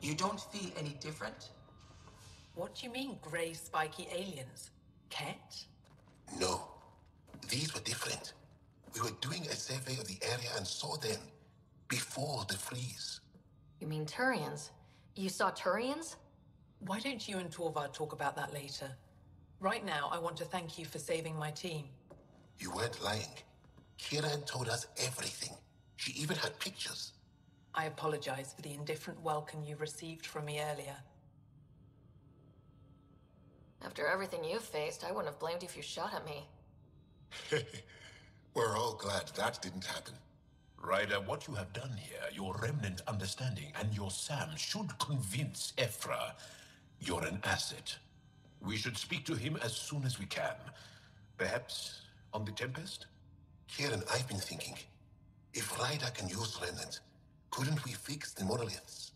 You don't feel any different? What do you mean, grey, spiky aliens? Ket? No. These were different. We were doing a survey of the area and saw them before the freeze. You mean Turians? You saw Turians? Why don't you and Torvald talk about that later? Right now, I want to thank you for saving my team. You weren't lying. Kieran told us everything. She even had pictures. I apologize for the indifferent welcome you received from me earlier. After everything you've faced, I wouldn't have blamed you if you shot at me. We're all glad that didn't happen. Ryder, what you have done here, your remnant understanding and your Sam should convince Ephra you're an asset. We should speak to him as soon as we can. Perhaps on the Tempest? Kieran, I've been thinking, if Ryder can use remnant, couldn't we fix the monoliths?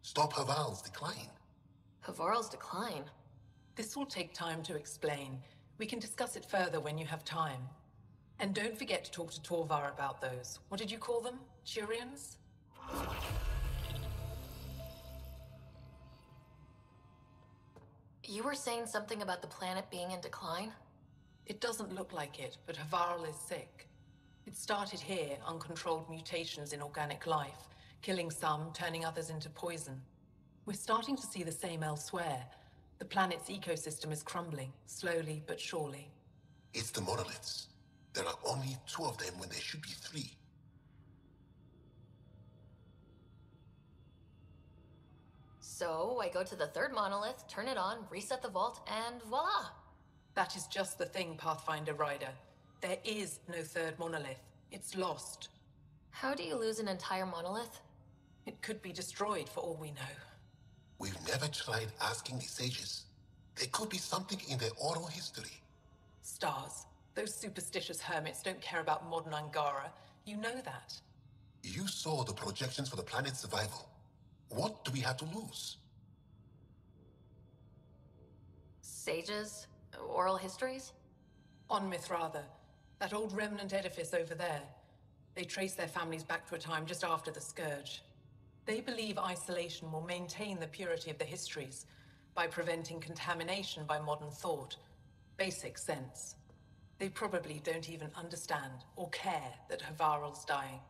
Stop Haval's decline? Havarl's decline? This will take time to explain. We can discuss it further when you have time. And don't forget to talk to Torvar about those. What did you call them? Turians? You were saying something about the planet being in decline? It doesn't look like it, but Havarl is sick. It started here, uncontrolled mutations in organic life, killing some, turning others into poison. We're starting to see the same elsewhere. The planet's ecosystem is crumbling, slowly but surely. It's the monoliths. There are only 2 of them when there should be 3. So, I go to the 3rd monolith, turn it on, reset the vault, and voila! That is just the thing, Pathfinder Ryder. There is no 3rd monolith. It's lost. How do you lose an entire monolith? It could be destroyed for all we know. We've never tried asking the sages. There could be something in their oral history. Stars. Those superstitious hermits don't care about modern Angara. You know that. You saw the projections for the planet's survival. What do we have to lose? Sages? Oral histories? On Mithratha. That old remnant edifice over there. They trace their families back to a time just after the Scourge. They believe isolation will maintain the purity of the histories by preventing contamination by modern thought. Basic sense. They probably don't even understand or care that Havarl's dying.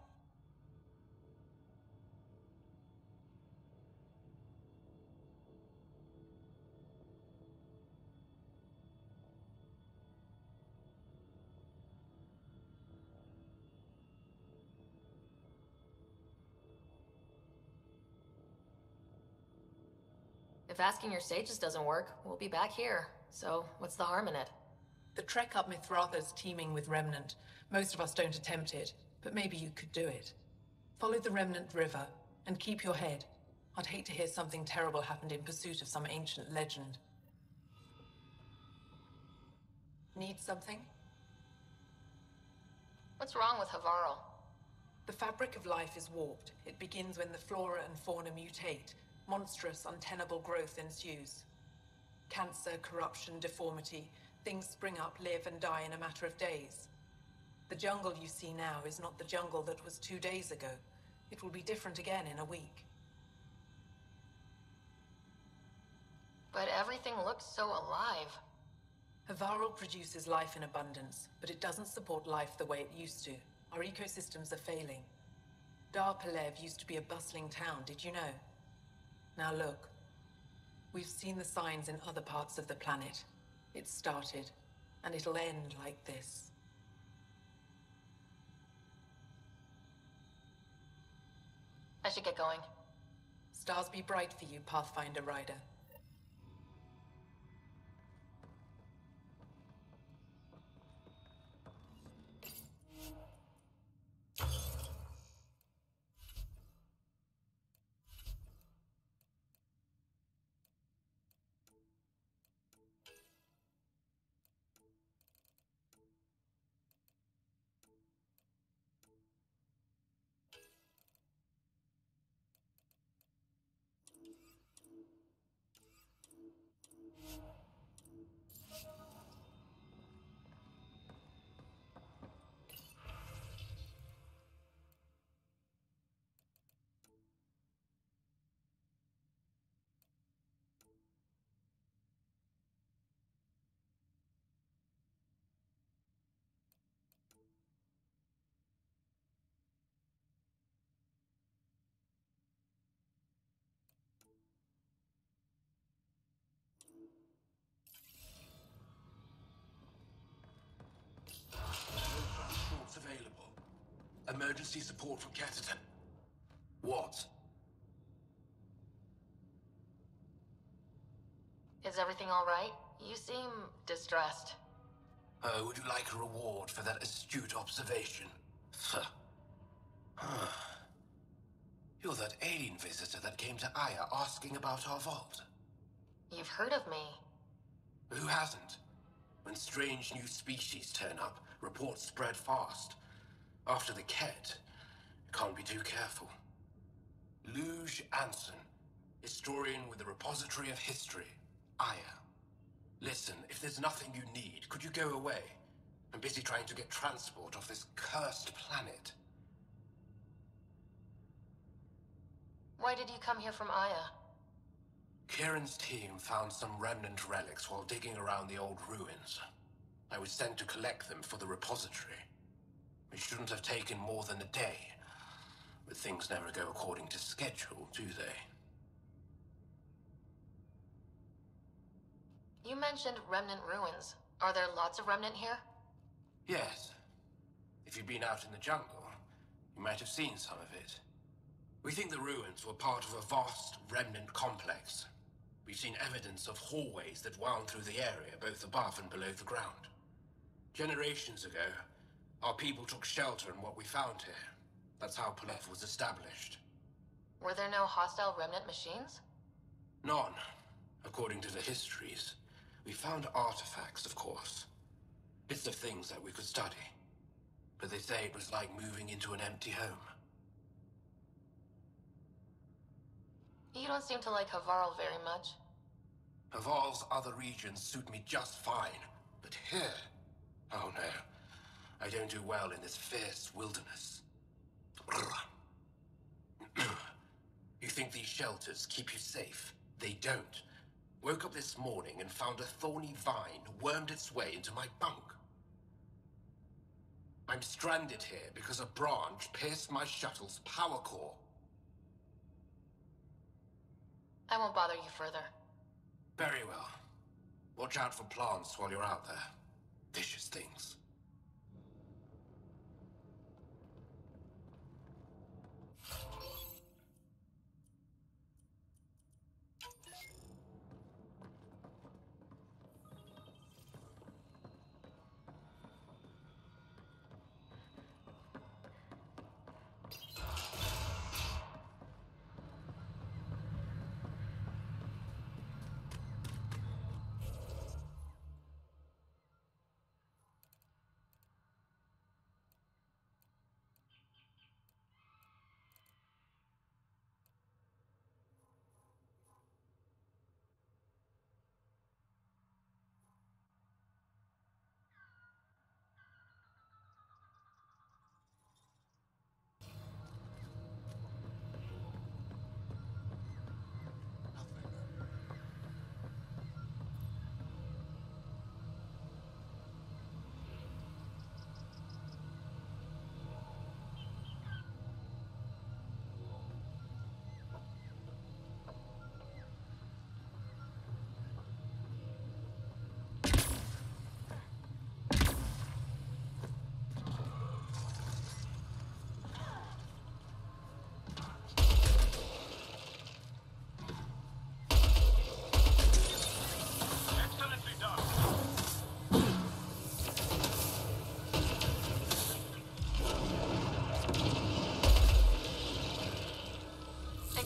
If asking your sages doesn't work, we'll be back here. So, what's the harm in it? The trek up Mithratha's teeming with Remnant. Most of us don't attempt it, but maybe you could do it. Follow the Remnant River, and keep your head. I'd hate to hear something terrible happened in pursuit of some ancient legend. Need something? What's wrong with Havarl? The fabric of life is warped. It begins when the flora and fauna mutate. Monstrous, untenable growth ensues. Cancer, corruption, deformity. Things spring up, live, and die in a matter of days. The jungle you see now is not the jungle that was 2 days ago. It will be different again in a week. But everything looks so alive. Havarl produces life in abundance, but it doesn't support life the way it used to. Our ecosystems are failing. Dar Pelev used to be a bustling town, did you know? Now look. We've seen the signs in other parts of the planet. It started, and it'll end like this. I should get going. Stars be bright for you, Pathfinder Ryder. Emergency support from Kettleton. What? Is everything all right? You seem distressed. Would you like a reward for that astute observation? You're that alien visitor that came to Aya asking about our vault. You've heard of me. Who hasn't? When strange new species turn up, reports spread fast. After the Ket, you can't be too careful. Luge Anson, historian with the Repository of History, Aya. Listen, if there's nothing you need, could you go away? I'm busy trying to get transport off this cursed planet. Why did you come here from Aya? Kieran's team found some remnant relics while digging around the old ruins. I was sent to collect them for the repository. It shouldn't have taken more than a day. But things never go according to schedule, do they? You mentioned remnant ruins. Are there lots of remnant here? Yes. If you've been out in the jungle, you might have seen some of it. We think the ruins were part of a vast remnant complex. We've seen evidence of hallways that wound through the area, both above and below the ground. Generations ago, our people took shelter in what we found here. That's how Polef was established. Were there no hostile remnant machines? None, according to the histories. We found artifacts, of course. Bits of things that we could study. But they say it was like moving into an empty home. You don't seem to like Havarl very much. Havarl's other regions suit me just fine. But here... oh no. I don't do well in this fierce wilderness. You think these shelters keep you safe? They don't. Woke up this morning and found a thorny vine wormed its way into my bunk. I'm stranded here because a branch pierced my shuttle's power core. I won't bother you further. Very well. Watch out for plants while you're out there. Vicious things.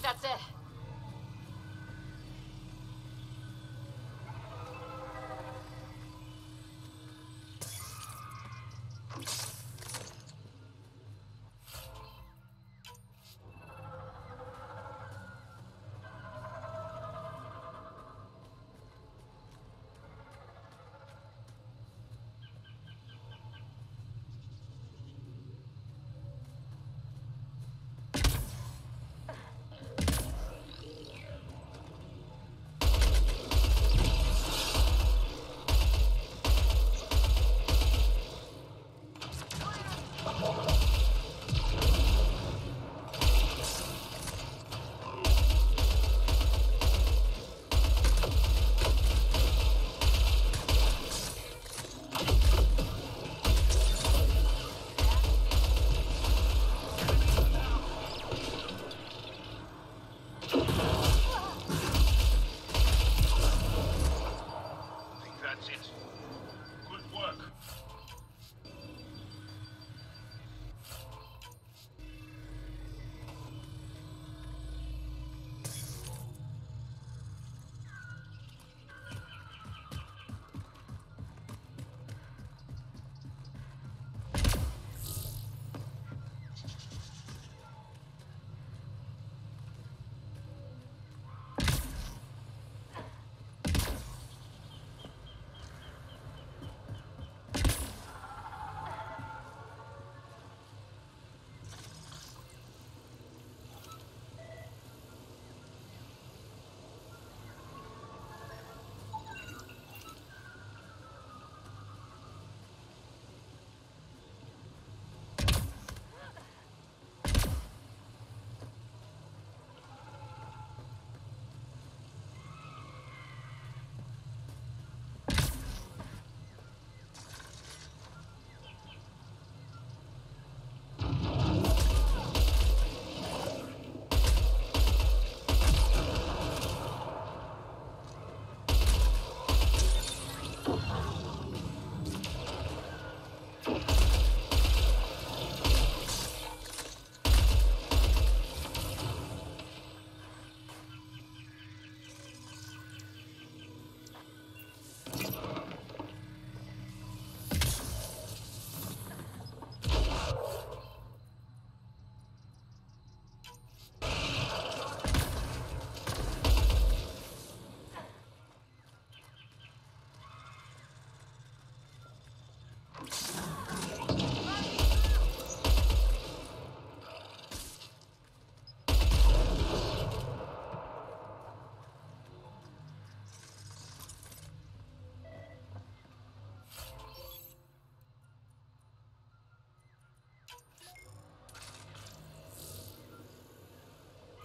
That's it.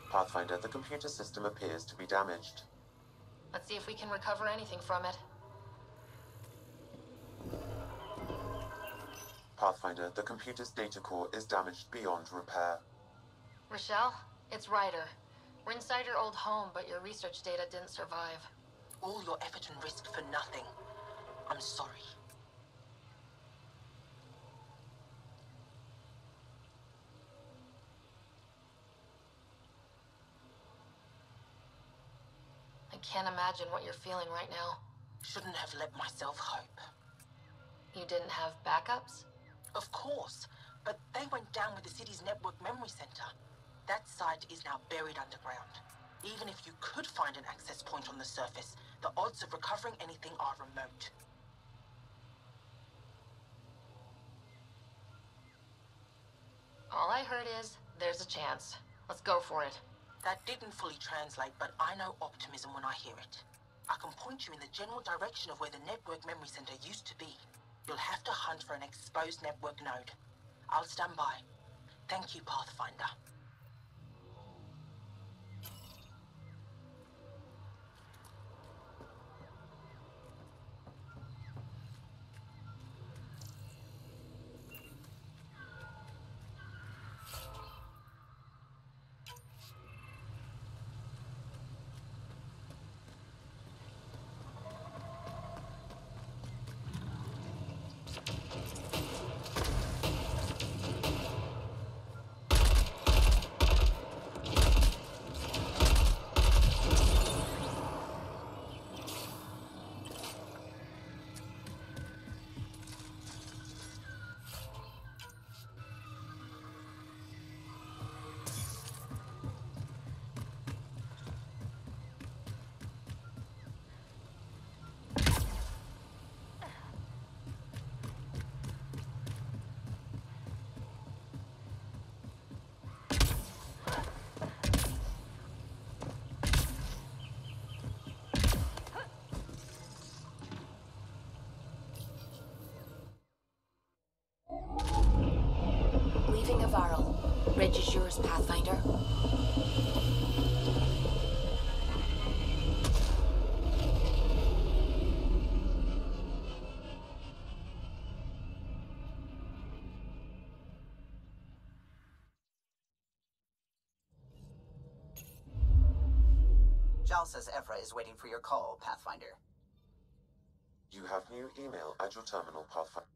Pathfinder, the computer system appears to be damaged. Let's see if we can recover anything from it. Pathfinder, the computer's data core is damaged beyond repair. Rochelle, it's Ryder. We're inside your old home, but your research data didn't survive. All your effort and risk for nothing. I'm sorry. I can't imagine what you're feeling right now. Shouldn't have let myself hope. You didn't have backups? Of course, but they went down with the city's network memory center. That site is now buried underground. Even if you could find an access point on the surface, the odds of recovering anything are remote. All I heard is, there's a chance. Let's go for it. That didn't fully translate, but I know optimism when I hear it. I can point you in the general direction of where the network memory center used to be. You'll have to hunt for an exposed network node. I'll stand by. Thank you, Pathfinder. Leaving Avaril. Bridge is yours, Pathfinder. Jal says Evra is waiting for your call, Pathfinder. You have new email at your terminal, Pathfinder.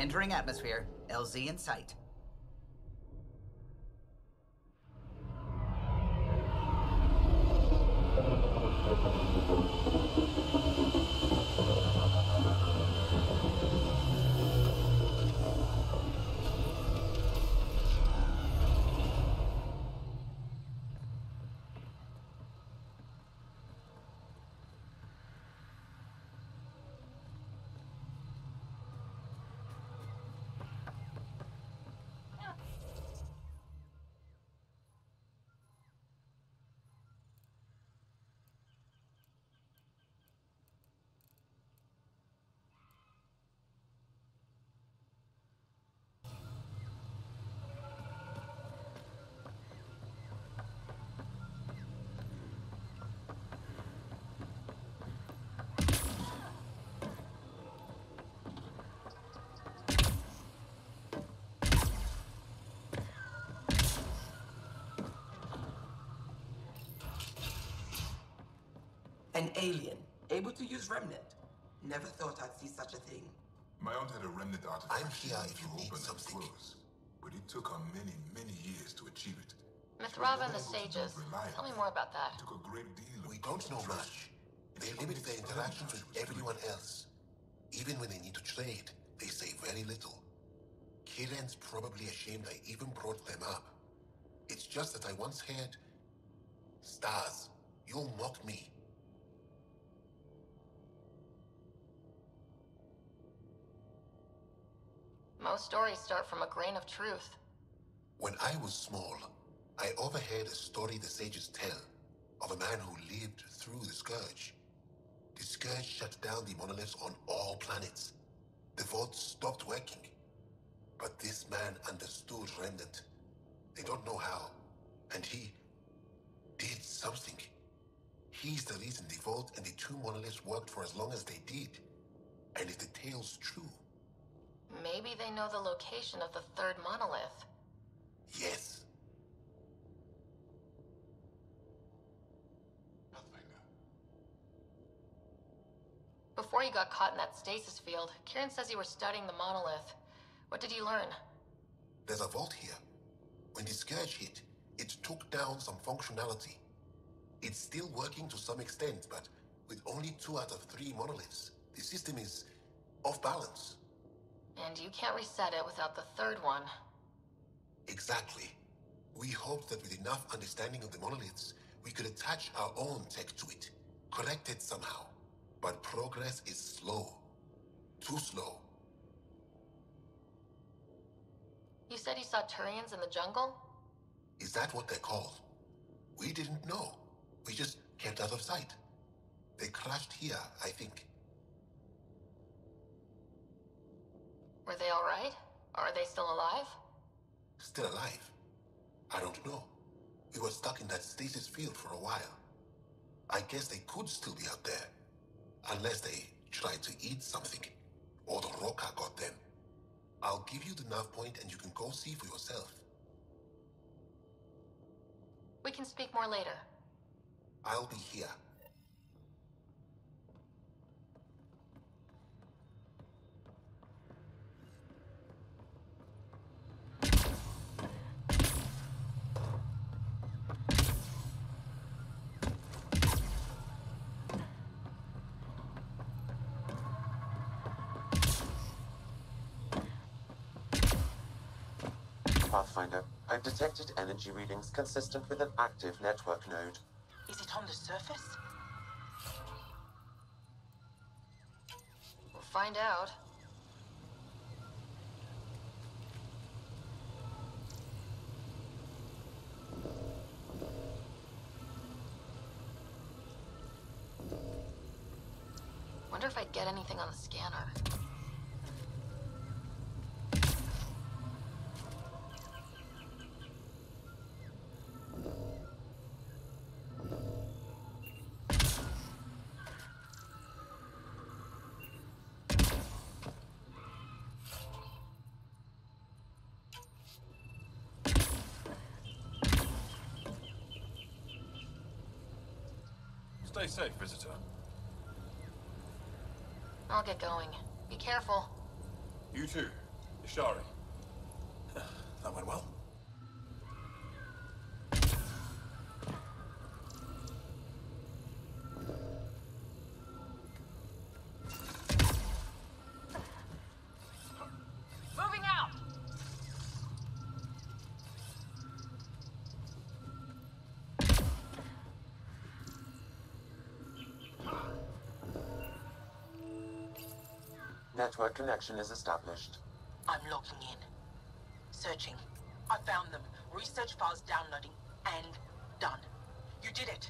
Entering atmosphere. LZ in sight. An alien, able to use remnant. Never thought I'd see such a thing. My aunt had a remnant artifact. I'm here if you to need open and something. close, but it took her many, many years to achieve it. Mithrava and the sages. Tell me more about that. It took a great deal of We don't know much. They limit their interactions with everyone else. Even when they need to trade, they say very little. Kiren's probably ashamed I even brought them up. It's just that I once heard... Stars, you'll mock me. Most stories start from a grain of truth. When I was small, I overheard a story the sages tell of a man who lived through the Scourge. The Scourge shut down the monoliths on all planets. The vaults stopped working. But this man understood Remnant. They don't know how. And he did something. He's the reason the vault and the two monoliths worked for as long as they did. And if the tale's true... Maybe they know the location of the third monolith. Yes. Before you got caught in that stasis field, Kiren says you were studying the monolith. What did you learn? There's a vault here. When the Scourge hit, it took down some functionality. It's still working to some extent, but with only 2 out of 3 monoliths, the system is off balance. And you can't reset it without the third one. Exactly. We hoped that with enough understanding of the monoliths, we could attach our own tech to it, correct it somehow. But progress is slow. Too slow. You said you saw Turians in the jungle? Is that what they're called? We didn't know. We just kept out of sight. They crashed here, I think. Were they all right? Or are they still alive? Still alive? I don't know. We were stuck in that stasis field for a while. I guess they could still be out there. Unless they tried to eat something. Or the roca got them. I'll give you the nav point and you can go see for yourself. We can speak more later. I'll be here. Pathfinder, I've detected energy readings consistent with an active network node. Is it on the surface? We'll find out. Wonder if I'd get anything on the scanner. Stay safe, visitor. I'll get going. Be careful. You too. Shari. That went well. Moving out! Network connection is established. I'm logging in. Searching. I found them. Research files downloading. And done. You did it.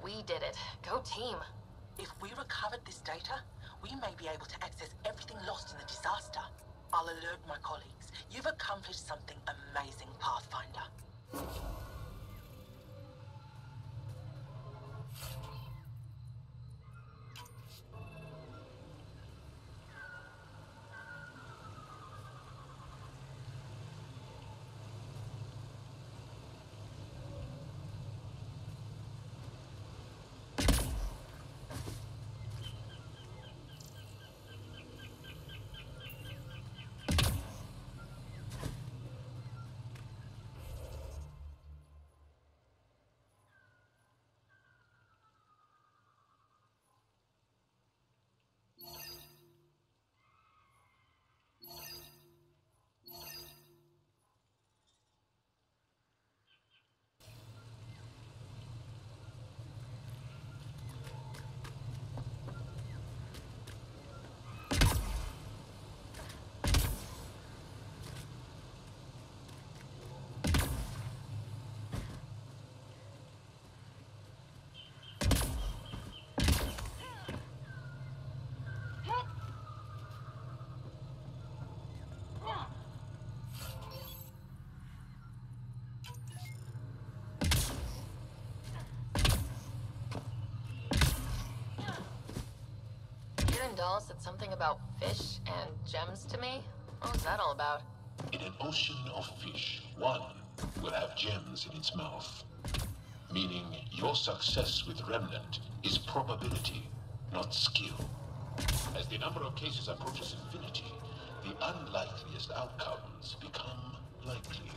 We did it. Go team. If we recovered this data, we may be able to access everything lost in the disaster. I'll alert my colleagues. You've accomplished something amazing, Pathfinder. Doll said something about fish and gems to me. What was that all about? In an ocean of fish, one will have gems in its mouth. Meaning your success with Remnant is probability, not skill. As the number of cases approaches infinity, the unlikeliest outcomes become likely.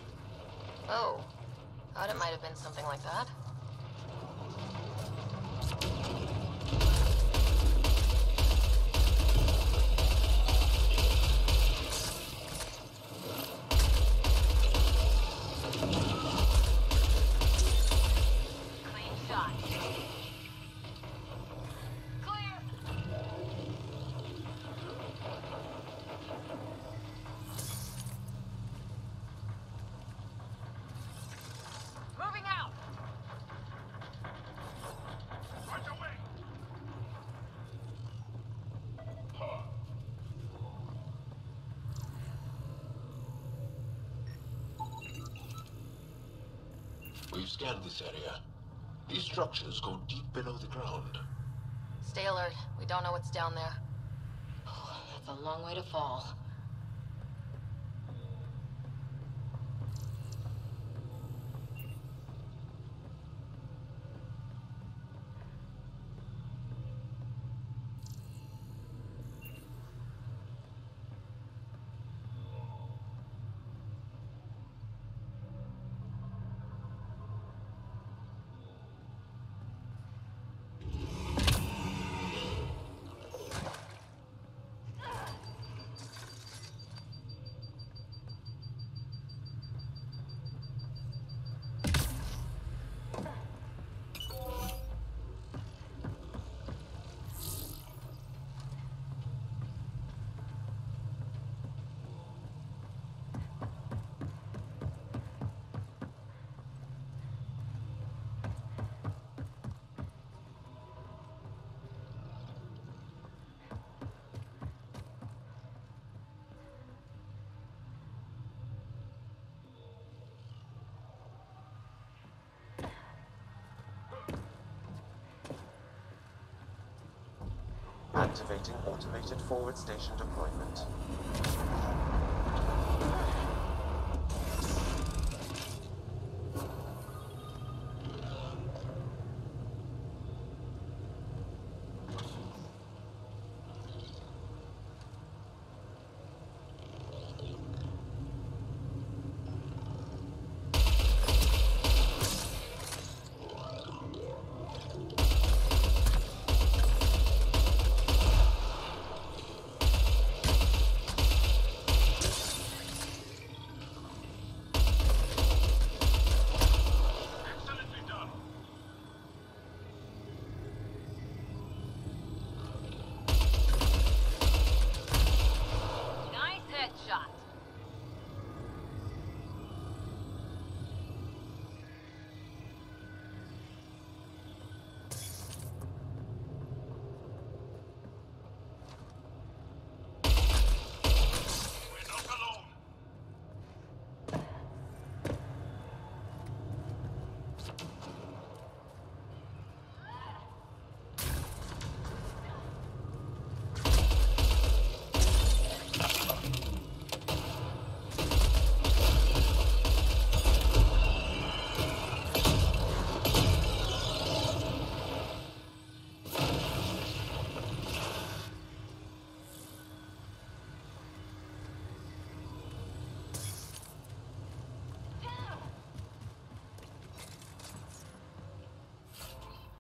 Oh, thought it might have been something like that. We've scanned this area. These structures go deep below the ground. Stay alert. We don't know what's down there. That's a long way to fall. Activating automated forward station deployment.